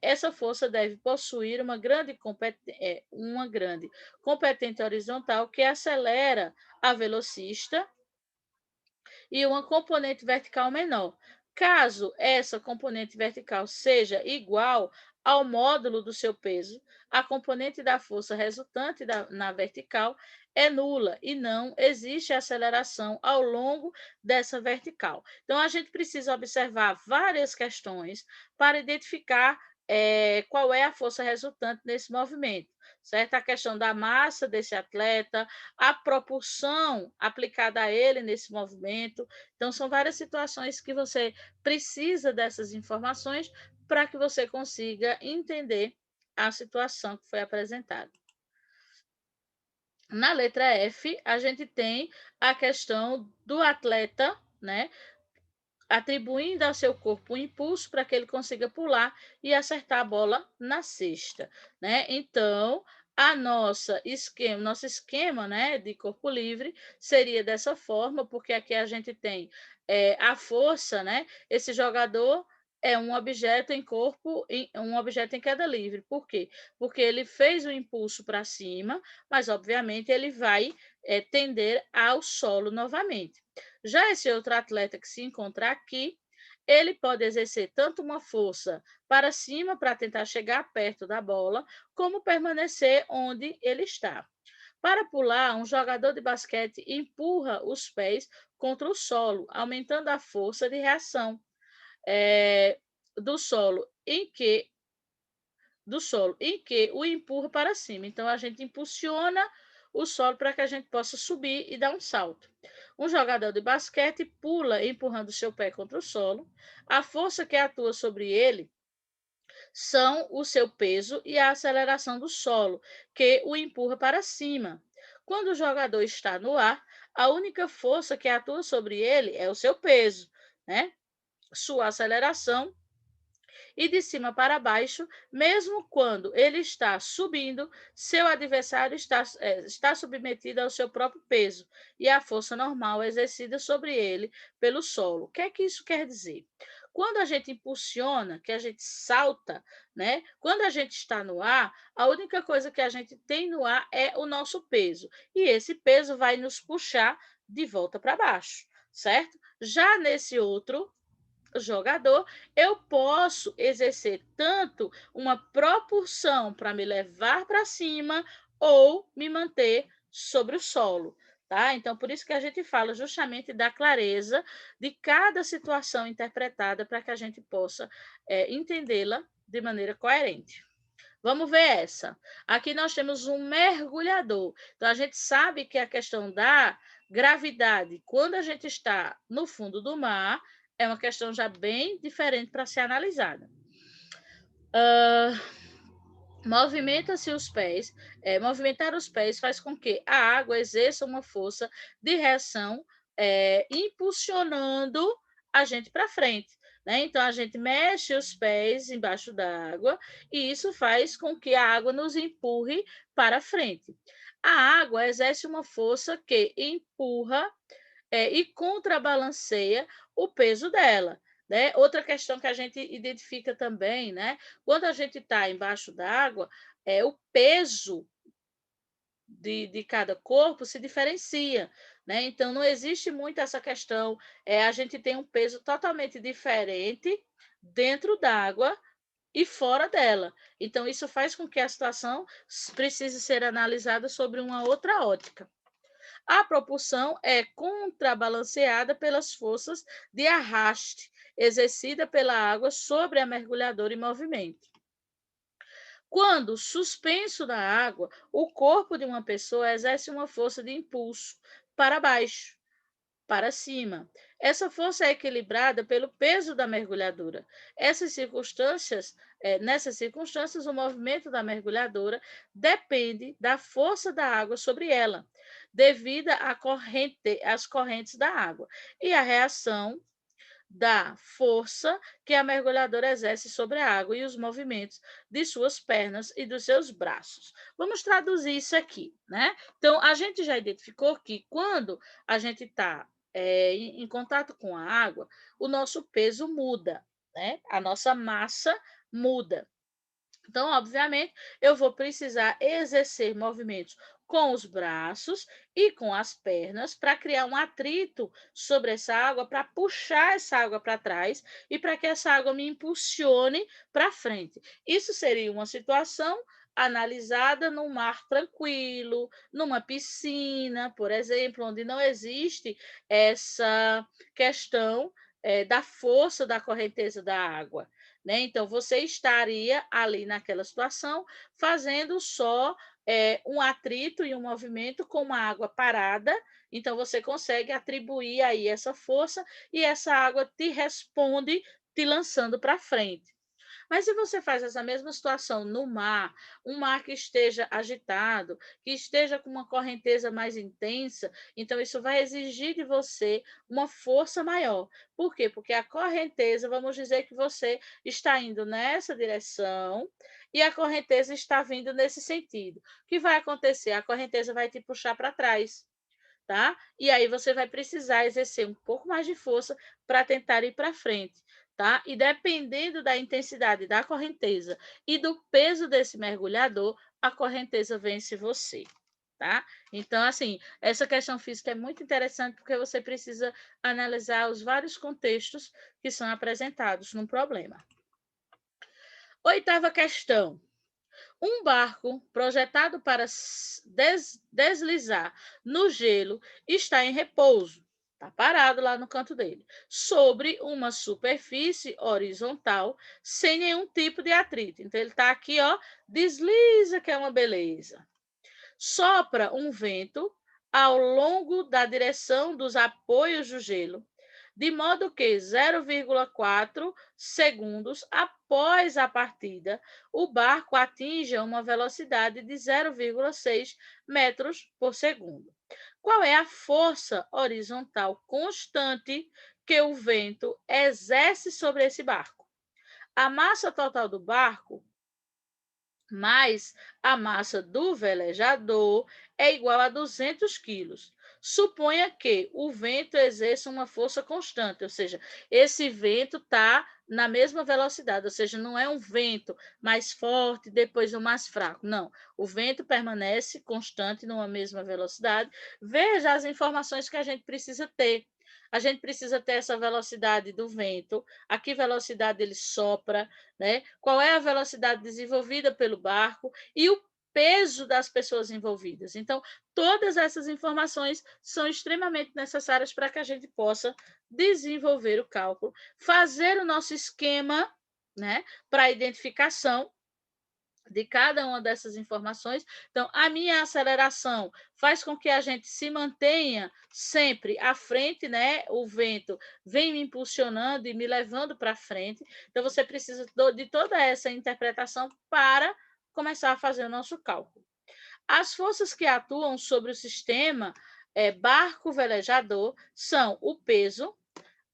Essa força deve possuir uma grande competente horizontal que acelera a velocista e uma componente vertical menor. Caso essa componente vertical seja igual ao módulo do seu peso, a componente da força resultante na vertical é nula e não existe aceleração ao longo dessa vertical. Então, a gente precisa observar várias questões para identificar qual é a força resultante nesse movimento, certo? A questão da massa desse atleta, a propulsão aplicada a ele nesse movimento. Então, são várias situações que você precisa dessas informações para que você consiga entender a situação que foi apresentada. Na letra F, a gente tem a questão do atleta, né? Atribuindo ao seu corpo um impulso para que ele consiga pular e acertar a bola na cesta, né? Então, nosso esquema, né, de corpo livre seria dessa forma, porque aqui a gente tem a força, né? Esse jogador é um objeto um objeto em queda livre. Por quê? Porque ele fez o impulso para cima, mas obviamente ele vai tender ao solo novamente. Já esse outro atleta que se encontra aqui, ele pode exercer tanto uma força para cima para tentar chegar perto da bola, como permanecer onde ele está. Para pular, um jogador de basquete empurra os pés contra o solo, aumentando a força de reação do solo, em que o empurra para cima. Então, a gente impulsiona o solo para que a gente possa subir e dar um salto. Um jogador de basquete pula empurrando seu pé contra o solo. A força que atua sobre ele são o seu peso e a aceleração do solo, que o empurra para cima. Quando o jogador está no ar, a única força que atua sobre ele é o seu peso, né? Sua aceleração e de cima para baixo, mesmo quando ele está subindo, seu adversário está submetido ao seu próprio peso e à força normal exercida sobre ele pelo solo. O que é que isso quer dizer? Quando a gente impulsiona, que a gente salta, né? Quando a gente está no ar, a única coisa que a gente tem no ar é o nosso peso. E esse peso vai nos puxar de volta para baixo, certo? Já nesse outro jogador, eu posso exercer tanto uma propulsão para me levar para cima ou me manter sobre o solo. Tá? Então, por isso que a gente fala justamente da clareza de cada situação interpretada para que a gente possa entendê-la de maneira coerente. Vamos ver essa. Aqui nós temos um mergulhador. Então, a gente sabe que a questão da gravidade, quando a gente está no fundo do mar, é uma questão já bem diferente para ser analisada. Movimenta-se os pés. Movimentar os pés faz com que a água exerça uma força de reação, impulsionando a gente para frente. Né? Então, a gente mexe os pés embaixo da água e isso faz com que a água nos empurre para frente. A água exerce uma força que empurra e contrabalanceia o peso dela. Né? Outra questão que a gente identifica também, né? Quando a gente está embaixo d'água, o peso de cada corpo se diferencia. Né? Então, não existe muito essa questão. A gente tem um peso totalmente diferente dentro d'água e fora dela. Então, isso faz com que a situação precise ser analisada sobre uma outra ótica. A propulsão é contrabalanceada pelas forças de arraste exercida pela água sobre a mergulhadora em movimento. Quando suspenso na água, o corpo de uma pessoa exerce uma força de impulso para baixo, para cima. Essa força é equilibrada pelo peso da mergulhadora. Nessas circunstâncias, o movimento da mergulhadora depende da força da água sobre ela, devido às correntes da água, e a reação da força que a mergulhadora exerce sobre a água e os movimentos de suas pernas e dos seus braços. Vamos traduzir isso aqui, né? Então, a gente já identificou que quando a gente está em contato com a água, o nosso peso muda, né? A nossa massa muda. Então, obviamente, eu vou precisar exercer movimentos com os braços e com as pernas para criar um atrito sobre essa água, para puxar essa água para trás e para que essa água me impulsione para frente. Isso seria uma situação analisada num mar tranquilo, numa piscina, por exemplo, onde não existe essa questão da força da correnteza da água. Né? Então, você estaria ali naquela situação fazendo só um atrito e um movimento com uma água parada, então você consegue atribuir aí essa força e essa água te responde te lançando para frente. Mas se você faz essa mesma situação no mar, um mar que esteja agitado, que esteja com uma correnteza mais intensa, então isso vai exigir de você uma força maior. Por quê? Porque a correnteza, vamos dizer que você está indo nessa direção e a correnteza está vindo nesse sentido. O que vai acontecer? A correnteza vai te puxar para trás. Tá? E aí você vai precisar exercer um pouco mais de força para tentar ir para frente, tá? E dependendo da intensidade da correnteza e do peso desse mergulhador, a correnteza vence você, tá? Então, assim, essa questão física é muito interessante porque você precisa analisar os vários contextos que são apresentados no problema. Oitava questão. Um barco projetado para deslizar no gelo está em repouso, está parado lá no canto dele, sobre uma superfície horizontal, sem nenhum tipo de atrito. Então, ele está aqui, ó, desliza, que é uma beleza. Sopra um vento ao longo da direção dos apoios do gelo, de modo que 0,4 segundos após a partida, o barco atinja uma velocidade de 0,6 metros por segundo. Qual é a força horizontal constante que o vento exerce sobre esse barco? a massa total do barco mais a massa do velejador é igual a 200 quilos. Suponha que o vento exerça uma força constante, ou seja, esse vento está na mesma velocidade, ou seja, não é um vento mais forte, depois um mais fraco. Não, o vento permanece constante numa mesma velocidade. Veja as informações que a gente precisa ter. A gente precisa ter essa velocidade do vento, a que velocidade ele sopra, né? Qual é a velocidade desenvolvida pelo barco e o peso das pessoas envolvidas. Então, todas essas informações são extremamente necessárias para que a gente possa desenvolver o cálculo, fazer o nosso esquema, né, para a identificação de cada uma dessas informações. Então, a minha aceleração faz com que a gente se mantenha sempre à frente, né? O vento vem me impulsionando e me levando para frente. Então, você precisa de toda essa interpretação para começar a fazer o nosso cálculo. As forças que atuam sobre o sistema barco velejador são o peso,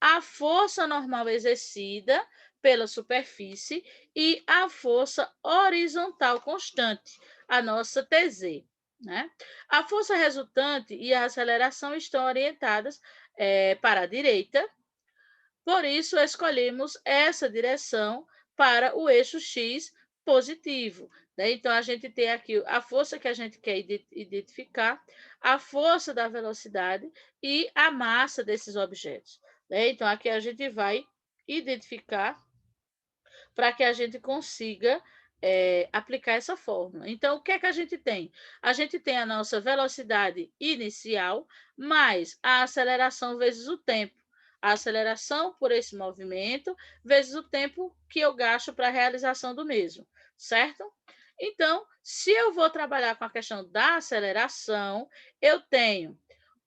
a força normal exercida pela superfície e a força horizontal constante, a nossa TZ. Né? A força resultante e a aceleração estão orientadas para a direita, por isso escolhemos essa direção para o eixo X positivo. Né? Então, a gente tem aqui a força que a gente quer identificar, a força da velocidade e a massa desses objetos. Né? Então, aqui a gente vai identificar para que a gente consiga aplicar essa fórmula. Então, o que é que a gente tem? A gente tem a nossa velocidade inicial mais a aceleração vezes o tempo. A aceleração por esse movimento vezes o tempo que eu gasto para a realização do mesmo, certo? Então, se eu vou trabalhar com a questão da aceleração, eu tenho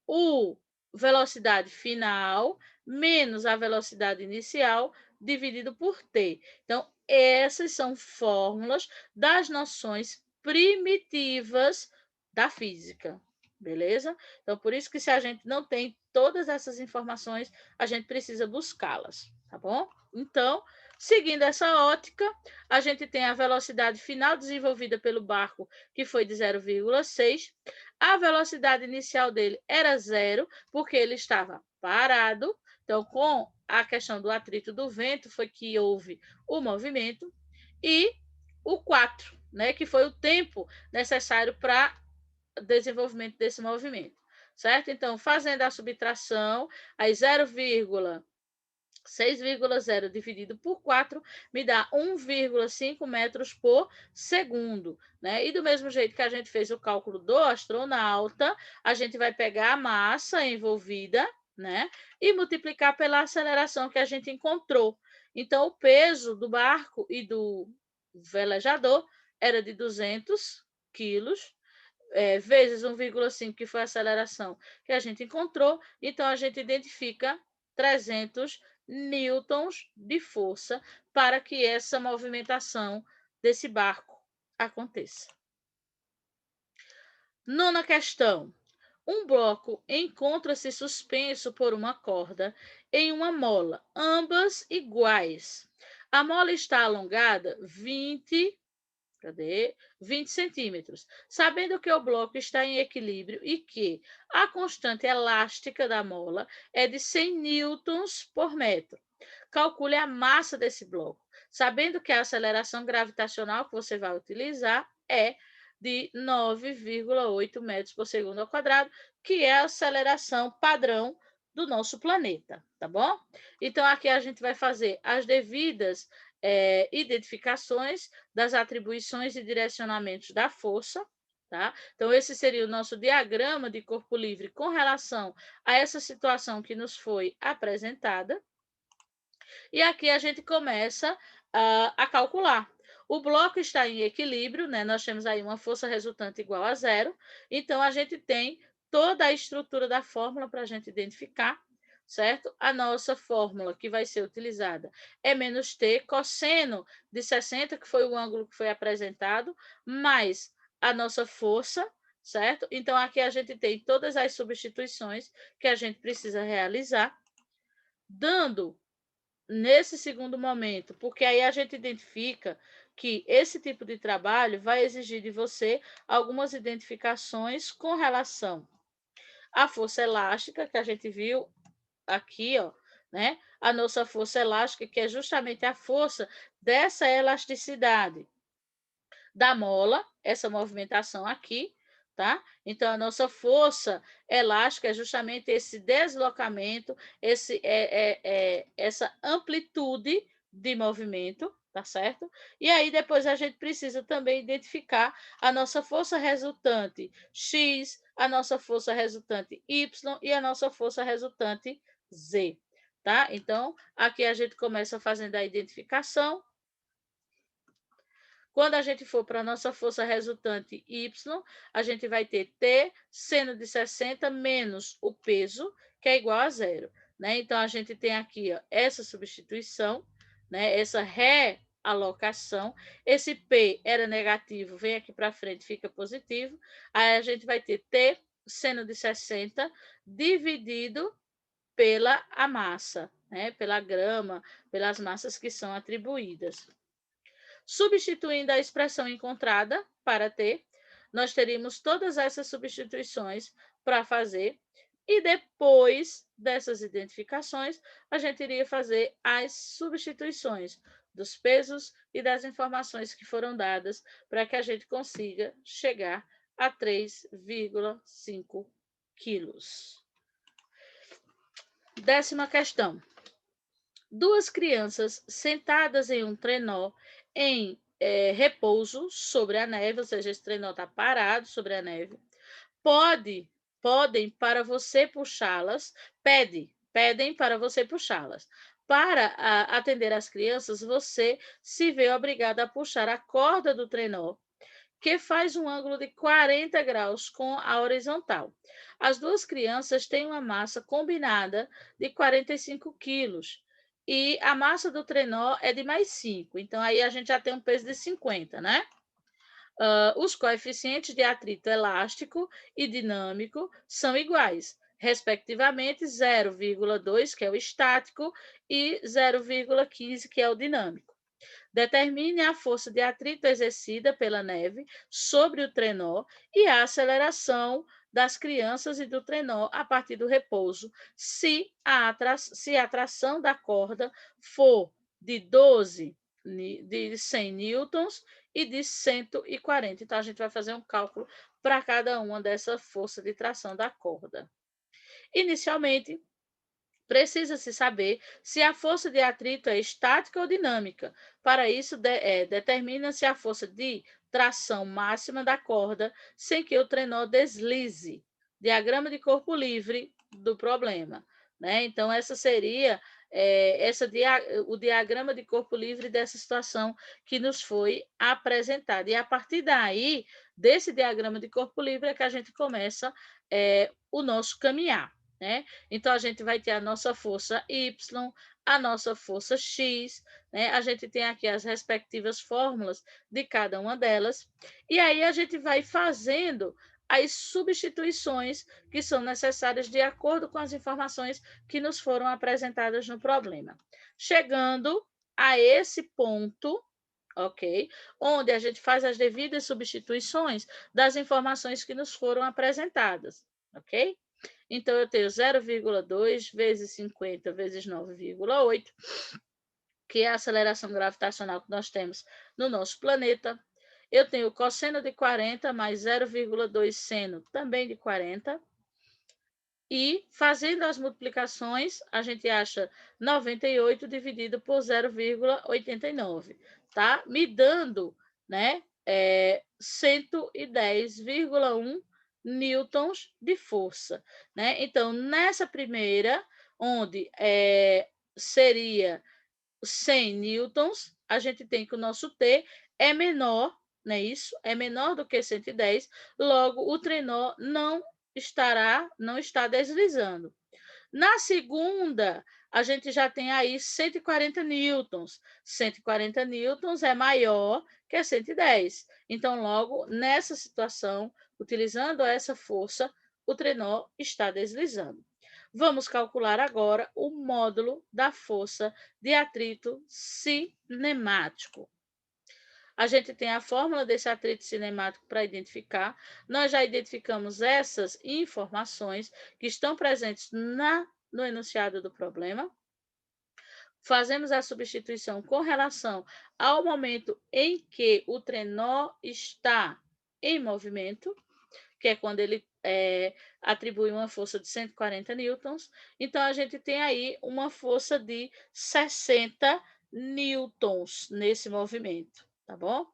o velocidade final menos a velocidade inicial dividido por t. Então, essas são fórmulas das noções primitivas da física, beleza? Então, por isso que se a gente não tem todas essas informações, a gente precisa buscá-las, tá bom? Então, seguindo essa ótica, a gente tem a velocidade final desenvolvida pelo barco, que foi de 0,6. A velocidade inicial dele era zero, porque ele estava parado. Então, com a questão do atrito do vento, foi que houve o movimento. E o 4, né, que foi o tempo necessário para o desenvolvimento desse movimento. Certo? Então, fazendo a subtração, aí 0,6,0 dividido por 4 me dá 1,5 metros por segundo. Né? E do mesmo jeito que a gente fez o cálculo do astronauta, a gente vai pegar a massa envolvida, né? E multiplicar pela aceleração que a gente encontrou. Então, o peso do barco e do velejador era de 200 quilos, vezes 1,5, que foi a aceleração que a gente encontrou. Então, a gente identifica 300 newtons de força para que essa movimentação desse barco aconteça. Nona questão. Um bloco encontra-se suspenso por uma corda em uma mola, ambas iguais. A mola está alongada 20 centímetros. Sabendo que o bloco está em equilíbrio e que a constante elástica da mola é de 100 newtons por metro. Calcule a massa desse bloco. Sabendo que a aceleração gravitacional que você vai utilizar é de 9,8 metros por segundo ao quadrado, que é a aceleração padrão do nosso planeta, tá bom? Então, aqui a gente vai fazer as devidas identificações das atribuições e direcionamentos da força, tá? Então, esse seria o nosso diagrama de corpo livre com relação a essa situação que nos foi apresentada. E aqui a gente começa a calcular. O bloco está em equilíbrio, né? Nós temos aí uma força resultante igual a zero. Então, a gente tem toda a estrutura da fórmula para a gente identificar, certo? A nossa fórmula que vai ser utilizada é menos t cosseno de 60, que foi o ângulo que foi apresentado, mais a nossa força, certo? Então, aqui a gente tem todas as substituições que a gente precisa realizar, dando nesse segundo momento, porque aí a gente identifica que esse tipo de trabalho vai exigir de você algumas identificações com relação à força elástica, que a gente viu aqui, ó, né? A nossa força elástica, que é justamente a força dessa elasticidade da mola, essa movimentação aqui, tá? Então, a nossa força elástica é justamente esse deslocamento, essa amplitude de movimento, tá certo? E aí, depois, a gente precisa também identificar a nossa força resultante X, a nossa força resultante Y e a nossa força resultante Z, tá? Então, aqui a gente começa fazendo a identificação. Quando a gente for para a nossa força resultante Y, a gente vai ter T seno de 60 menos o peso, que é igual a zero. Né? Então, a gente tem aqui ó, essa substituição, né? Essa realocação. Esse P era negativo, vem aqui para frente, fica positivo. Aí a gente vai ter T seno de 60 dividido pela a massa, né? Pela grama, pelas massas que são atribuídas. Substituindo a expressão encontrada para T, nós teríamos todas essas substituições para fazer, e depois dessas identificações, a gente iria fazer as substituições dos pesos e das informações que foram dadas para que a gente consiga chegar a 3,5 quilos. 10ª questão. Duas crianças sentadas em um trenó em repouso sobre a neve, ou seja, esse trenó está parado sobre a neve, podem para você puxá-las, pedem para você puxá-las. Para atender as crianças, você se vê obrigado a puxar a corda do trenó, que faz um ângulo de 40 graus com a horizontal. As duas crianças têm uma massa combinada de 45 quilos e a massa do trenó é de mais 5. Então, aí a gente já tem um peso de 50, né? Os coeficientes de atrito elástico e dinâmico são iguais, respectivamente 0,2, que é o estático, e 0,15, que é o dinâmico. Determine a força de atrito exercida pela neve sobre o trenó e a aceleração das crianças e do trenó a partir do repouso, se a atração da corda for de 12 de 100 newtons e de 140. Então, a gente vai fazer um cálculo para cada uma dessa força de tração da corda. Inicialmente, precisa-se saber se a força de atrito é estática ou dinâmica. Para isso, determina-se a força de tração máxima da corda sem que o trenó deslize. Diagrama de corpo livre do problema. Né? Então, essa seria o diagrama de corpo livre dessa situação que nos foi apresentada. E a partir daí, desse diagrama de corpo livre, é que a gente começa o nosso caminhar. Né? Então, a gente vai ter a nossa força Y, a nossa força X, né? A gente tem aqui as respectivas fórmulas de cada uma delas, e aí a gente vai fazendo as substituições que são necessárias de acordo com as informações que nos foram apresentadas no problema. Chegando a esse ponto, ok? Onde a gente faz as devidas substituições das informações que nos foram apresentadas, ok? Então, eu tenho 0,2 vezes 50 vezes 9,8, que é a aceleração gravitacional que nós temos no nosso planeta. Eu tenho cosseno de 40 mais 0,2 seno também de 40. E, fazendo as multiplicações, a gente acha 98 dividido por 0,89, tá? Me dando, né, 110,1 newtons de força, né? Então, nessa primeira, onde seria 100 newtons, a gente tem que o nosso T é menor, não é isso? É menor do que 110, logo o trenó não está deslizando. Na segunda, a gente já tem aí 140 newtons. 140 newtons é maior que 110. Então, logo, nessa situação, utilizando essa força, o trenó está deslizando. Vamos calcular agora o módulo da força de atrito cinemático. A gente tem a fórmula desse atrito cinemático para identificar. Nós já identificamos essas informações que estão presentes no enunciado do problema. Fazemos a substituição com relação ao momento em que o trenó está em movimento, que é quando ele atribui uma força de 140 newtons. Então, a gente tem aí uma força de 60 newtons nesse movimento, tá bom?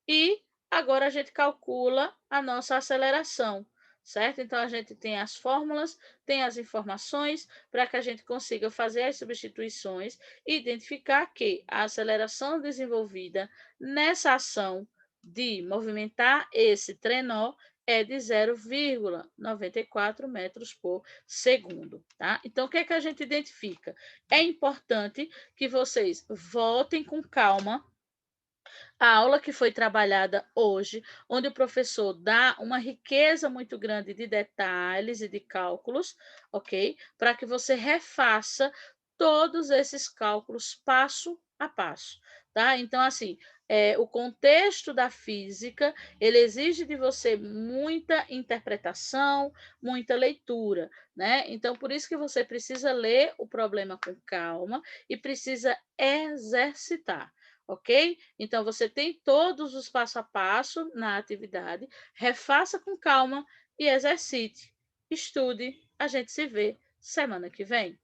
E agora a gente calcula a nossa aceleração, certo? Então, a gente tem as fórmulas, tem as informações para que a gente consiga fazer as substituições e identificar que a aceleração desenvolvida nessa ação de movimentar esse trenó é de 0,94 metros por segundo, tá? Então, o que é que a gente identifica? É importante que vocês voltem com calma a aula que foi trabalhada hoje, onde o professor dá uma riqueza muito grande de detalhes e de cálculos, ok? Para que você refaça todos esses cálculos passo a passo, tá? Então, assim, o contexto da física, ele exige de você muita interpretação, muita leitura, né? Então, por isso que você precisa ler o problema com calma e precisa exercitar. Ok? Então, você tem todos os passo a passo na atividade, refaça com calma e exercite. Estude. A gente se vê semana que vem.